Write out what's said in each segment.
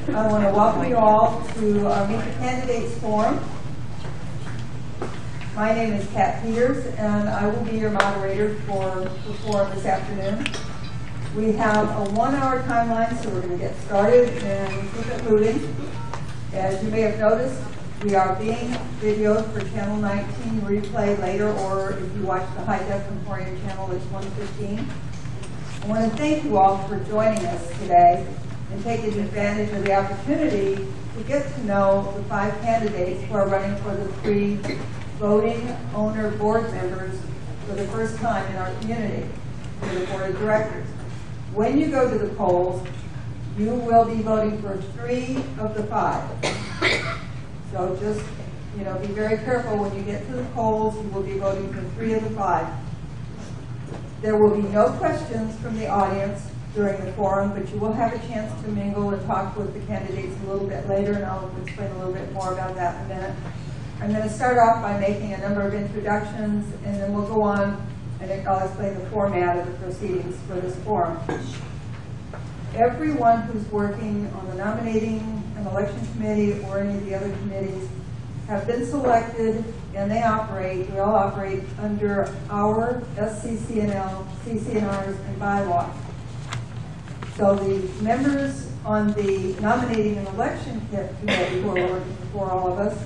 I want to welcome you all to our Meet the Candidates Forum. My name is Kat Peters, and I will be your moderator for the forum this afternoon. We have a 1-hour timeline, so we're going to get started and keep it moving. As you may have noticed, we are being videoed for Channel 19 replay later, or if you watch the High Def Emporium channel, it's 115. I want to thank you all for joining us today and taking advantage of the opportunity to get to know the 5 candidates who are running for the 3 voting owner board members for the first time in our community for the board of directors. When you go to the polls, you will be voting for 3 of the 5. So just, be very careful when you get to the polls. You will be voting for 3 of the 5. There will be no questions from the audience during the forum, but you will have a chance to mingle and talk with the candidates a little bit later, and I'll explain a little bit more about that in a minute. I'm going to start off by making a number of introductions, and then we'll go on and I'll explain the format of the proceedings for this forum. Everyone who's working on the nominating and election committee or any of the other committees have been selected, and we all operate under our SCCL, CCNRs, and bylaws. So the members on the nominating and election committee who are working for all of us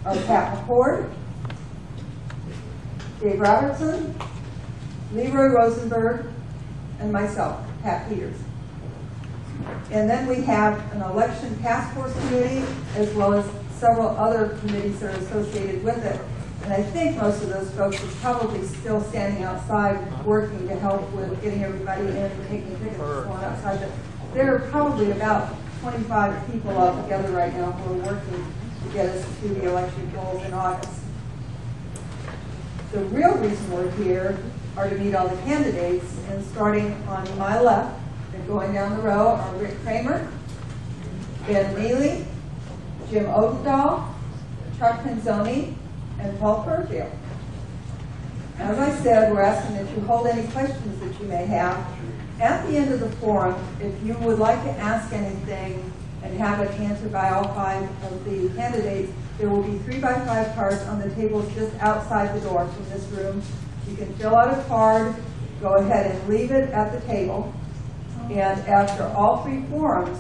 are Pat McCord, Dave Robertson, Leroy Rosenberg, and myself, Pat Peters. And then we have an election task force committee, as well as several other committees that are associated with it. And I think most of those folks are probably still standing outside working to help with getting everybody in and taking tickets and going outside. But there are probably about 25 people altogether right now who are working to get us to the election polls in August. The real reason we're here are to meet all the candidates, and starting on my left and going down the row are Rick Kramer, Ben Neely, Jim Odendahl, Chuck Penzoni, and Paul Furfield. As I said, we're asking that you hold any questions that you may have. At the end of the forum, if you would like to ask anything and have it answered by all 5 of the candidates, there will be 3x5 cards on the tables just outside the door from this room. You can fill out a card, go ahead and leave it at the table, and after all 3 forums,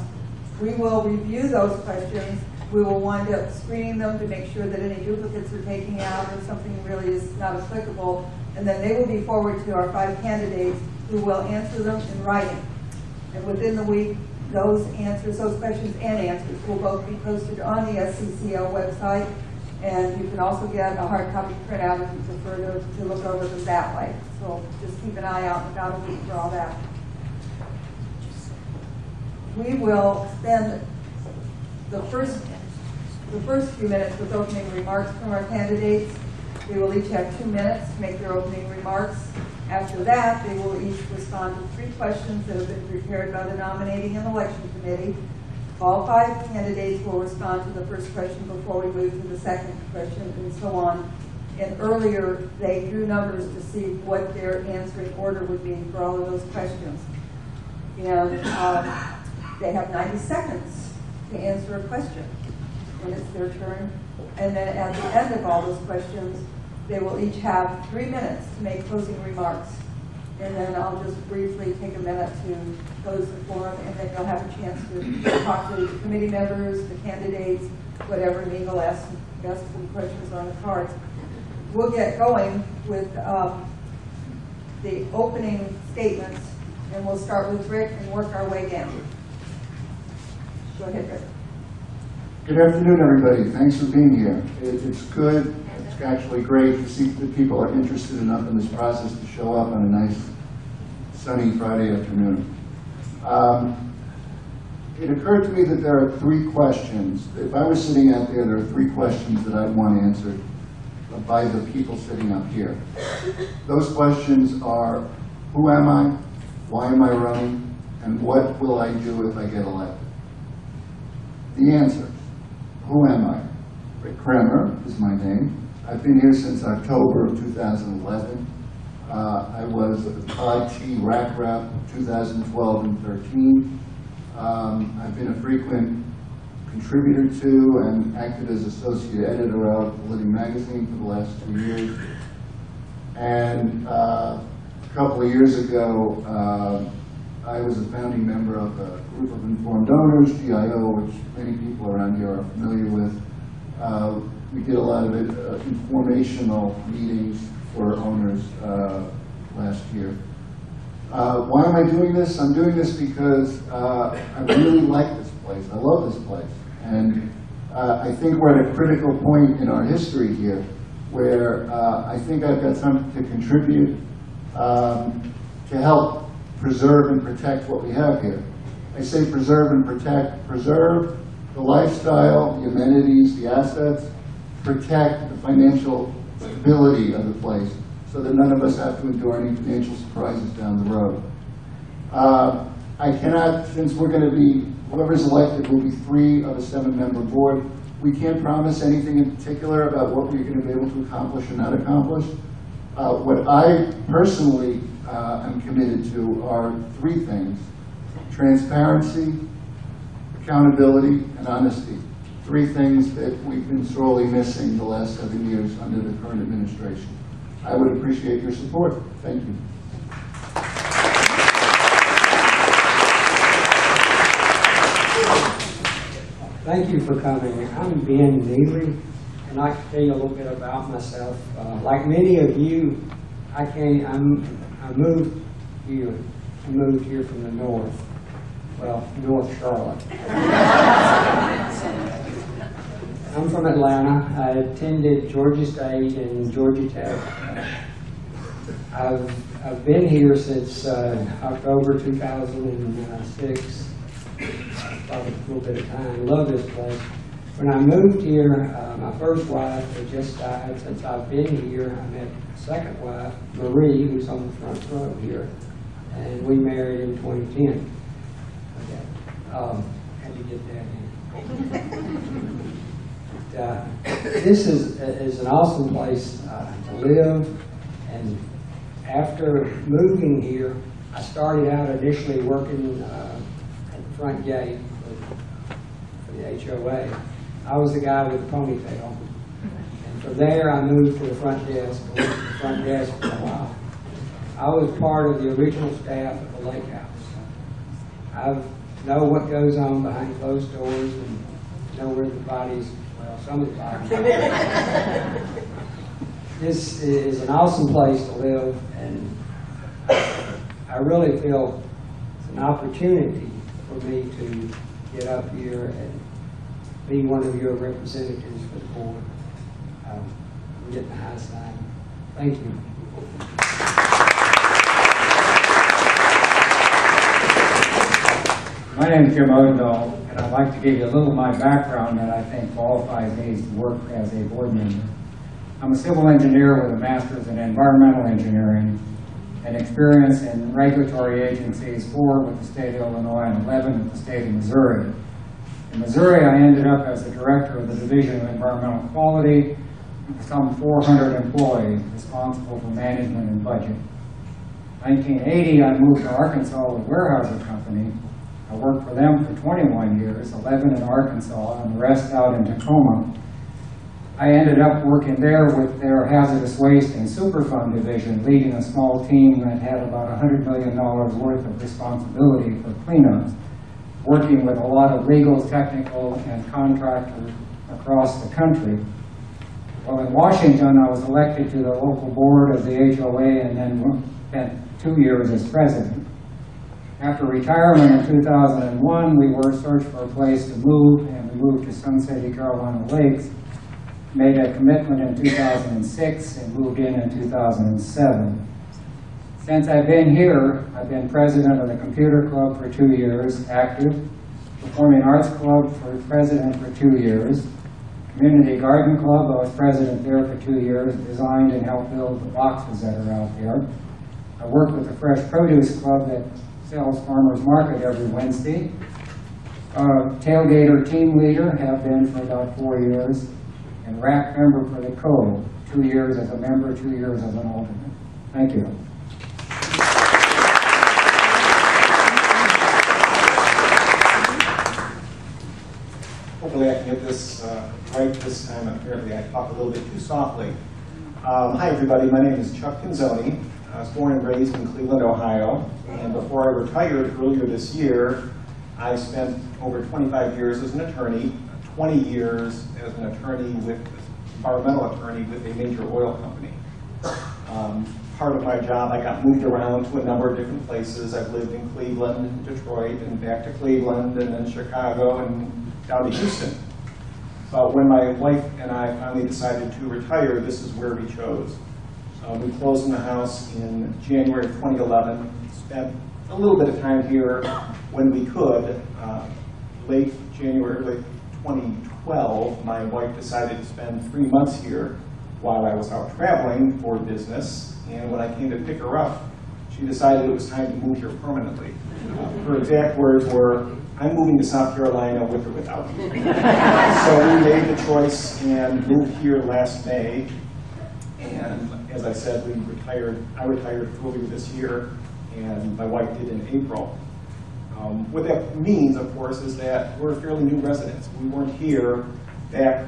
we will review those questions. We will wind up screening them to make sure that any duplicates are taken out or something really is not applicable, and then they will be forwarded to our 5 candidates who will answer them in writing. And within the week, those questions and answers will both be posted on the SCCL website, and you can also get a hard copy printout if you prefer to look over them that way. So just keep an eye out in about a week for all that. We will spend the first few minutes with opening remarks from our candidates. They will each have 2 minutes to make their opening remarks. After that, they will each respond to 3 questions that have been prepared by the Nominating and Election Committee. All 5 candidates will respond to the first question before we move to the second question, and so on. And earlier, they drew numbers to see what their answering order would be for all of those questions. And they have 90 seconds to answer a question when it's their turn. And then at the end of all those questions, they will each have 3 minutes to make closing remarks. And then I'll just briefly take a minute to close the forum, and then you'll have a chance to talk to the committee members, the candidates, whatever, and you'll ask some questions on the cards. We'll get going with the opening statements, and we'll start with Rick and work our way down. Go ahead, Rick. Good afternoon, everybody. Thanks for being here. It's good. It's actually great to see that people are interested enough in this process to show up on a nice, sunny Friday afternoon. It occurred to me that there are 3 questions. If I was sitting out there, there are 3 questions that I'd want answered by the people sitting up here. Those questions are, who am I? Why am I running? And what will I do if I get elected? The answer, who am I? Rick Kramer is my name. I've been here since October of 2011. I was IT RAC rep 2012 and 13. I've been a frequent contributor to and acted as associate editor of the Living Magazine for the last 2 years. And a couple of years ago, I was a founding member of a group of informed owners, GIO, which many people around here are familiar with. We did a lot of informational meetings for owners last year. Why am I doing this? I'm doing this because I really like this place. I love this place. And I think we're at a critical point in our history here where I think I've got something to contribute to help preserve and protect what we have here. I say preserve and protect. Preserve the lifestyle, the amenities, the assets. Protect the financial stability of the place so that none of us have to endure any financial surprises down the road. I cannot, since we're going to be, whoever's elected will be 3 of a 7-member board, we can't promise anything in particular about what we're going to be able to accomplish or not accomplish. What I personally am committed to are 3 things: transparency, accountability, and honesty. 3 things that we've been sorely missing the last 7 years under the current administration. I would appreciate your support. Thank you. Thank you for coming. I'm Ben Neely, and I can tell you a little bit about myself. Like many of you, I moved here. I moved here from the north. Well, North Charlotte. I'm from Atlanta. I attended Georgia State and Georgia Tech. I've been here since October 2006. Probably a little bit of time. Love this place. When I moved here, my first wife had just died. Since I've been here, I met a second wife, Marie, who's on the front row here, and we married in 2010. Okay. How'd you get that in? This is an awesome place to live, and after moving here, I started out initially working at the front gate for the HOA. I was the guy with the ponytail, and from there I moved to the front desk. I worked at the front desk for a while. I was part of the original staff at the Lake House. I know what goes on behind closed doors and know where the bodies. Well, some of the bodies. This is an awesome place to live, and I really feel it's an opportunity for me to get up here and be one of your representatives for the board. I'm getting the high sign. Thank you. My name is Jim Odendahl, and I'd like to give you a little of my background that I think qualifies me to work as a board member. I'm a civil engineer with a master's in environmental engineering and experience in regulatory agencies, 4 with the state of Illinois and 11 with the state of Missouri. In Missouri, I ended up as the director of the Division of Environmental Quality, with some 400 employees responsible for management and budget. In 1980, I moved to Arkansas with Weyerhaeuser Company. I worked for them for 21 years, 11 in Arkansas and the rest out in Tacoma. I ended up working there with their hazardous waste and Superfund division, leading a small team that had about $100 million worth of responsibility for cleanups, working with a lot of legal, technical, and contractors across the country. Well, in Washington, I was elected to the local board of the HOA and then spent 2 years as president. After retirement in 2001, we were searched for a place to move, and we moved to Sun City, Carolina Lakes. Made a commitment in 2006 and moved in 2007. Since I've been here, I've been president of the Computer Club for 2 years, active, Performing Arts Club for president for 2 years, Community Garden Club, I was president there for 2 years, designed and helped build the boxes that are out there. I work with the Fresh Produce Club that sells Farmers Market every Wednesday. Tailgater team leader, have been for about 4 years, and RAC member for the Code, 2 years as a member, 2 years as an alternate. Thank you. Hopefully I can get this right this time. Apparently I talk a little bit too softly. Hi everybody, my name is Chuck Canzoni. I was born and raised in Cleveland, Ohio. And before I retired earlier this year, I spent over 25 years as an attorney, 20 years as an environmental attorney with a major oil company. Part of my job, I got moved around to a number of different places. I've lived in Cleveland, Detroit, and back to Cleveland, and then Chicago, and down to Houston. But when my wife and I finally decided to retire, this is where we chose. We closed on the house in January of 2011, spent a little bit of time here when we could. Late January, late 2012, my wife decided to spend 3 months here while I was out traveling for business. And when I came to pick her up, she decided it was time to move here permanently. Her exact words were, "I'm moving to South Carolina with or without you." So we made the choice and moved here last May. And as I said, I retired earlier this year, and my wife did in April. What that means, of course, is that we're fairly new residents. We weren't here back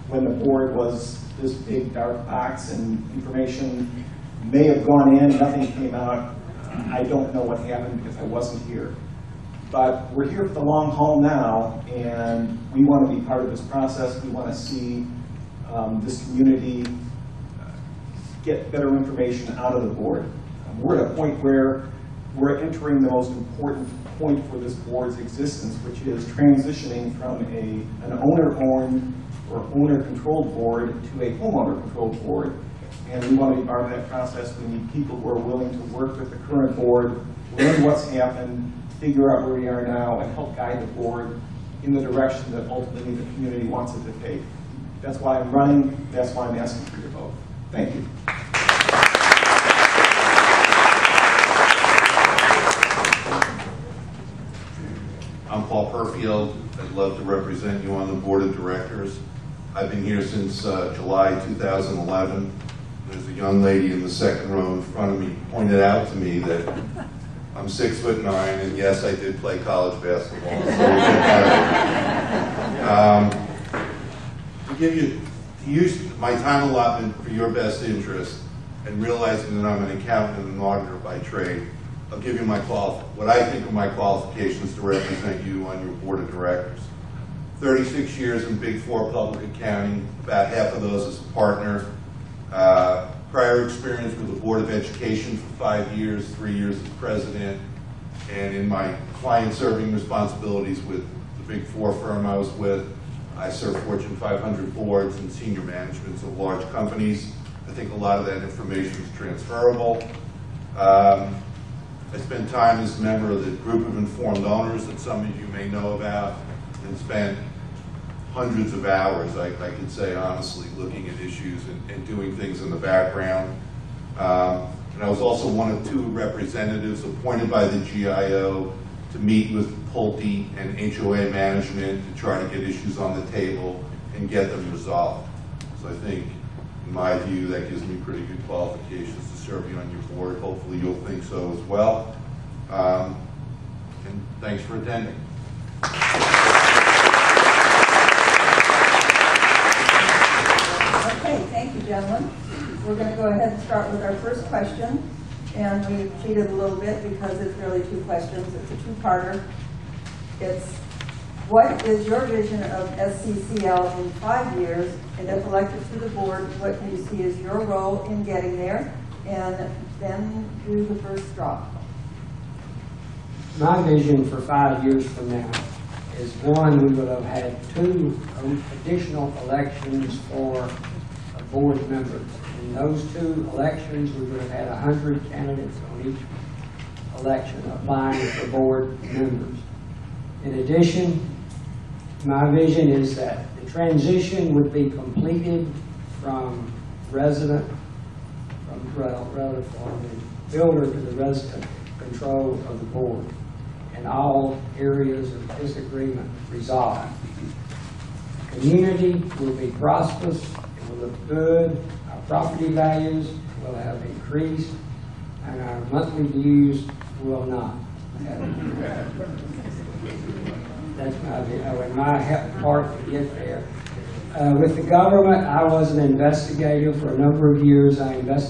when the board was this big dark box and information may have gone in, nothing came out. I don't know what happened because I wasn't here. But we're here for the long haul now, and we want to be part of this process. We want to see this community get better information out of the board. We're at a point where we're entering the most important point for this board's existence, which is transitioning from an owner-owned or owner-controlled board to a homeowner-controlled board. And we want to be part of that process. We need people who are willing to work with the current board, learn what's happened, figure out where we are now, and help guide the board in the direction that ultimately the community wants it to take. That's why I'm running. That's why I'm asking for your vote. Thank you. I'm Paul Perfield. I'd love to represent you on the board of directors. I've been here since July 2011. There's a young lady in the second row in front of me pointed out to me that I'm 6'9", and yes, I did play college basketball. So to use my time allotment for your best interest, and realizing that I'm an accountant and an auditor by trade, I'll give you what I think are my qualifications to represent you on your board of directors. 36 years in Big Four public accounting, about half of those as a partner. Prior experience with the Board of Education for 5 years, 3 years as president, and in my client-serving responsibilities with the Big Four firm I was with, I serve Fortune 500 boards and senior managements of large companies. I think a lot of that information is transferable. I spent time as a member of the group of informed owners that some of you may know about, and spent hundreds of hours, I could say honestly, looking at issues and doing things in the background. And I was also one of 2 representatives appointed by the GIO to meet with Pulte and HOA management to try to get issues on the table and get them resolved. So I think, in my view, that gives me pretty good qualifications to serve you on your board. Hopefully you'll think so as well. And thanks for attending. Okay, thank you, gentlemen. We're going to go ahead and start with our first question. And we cheated a little bit because it's really 2 questions. It's a 2-parter. It's, what is your vision of SCCL in 5 years? And if elected to the board, what do you see as your role in getting there? And then do the first straw. My vision for 5 years from now is, 1, we will have had 2 additional elections for board members. In those 2 elections, we would have had 100 candidates on each election applying for board members. In addition, my vision is that the transition would be completed from the builder to the resident control of the board, and all areas of disagreement resolved. The community will be prosperous, it will look good, our property values will have increased, and our monthly dues will not have increased. that's my part to get there. With the government, I was an investigator for a number of years. I investigated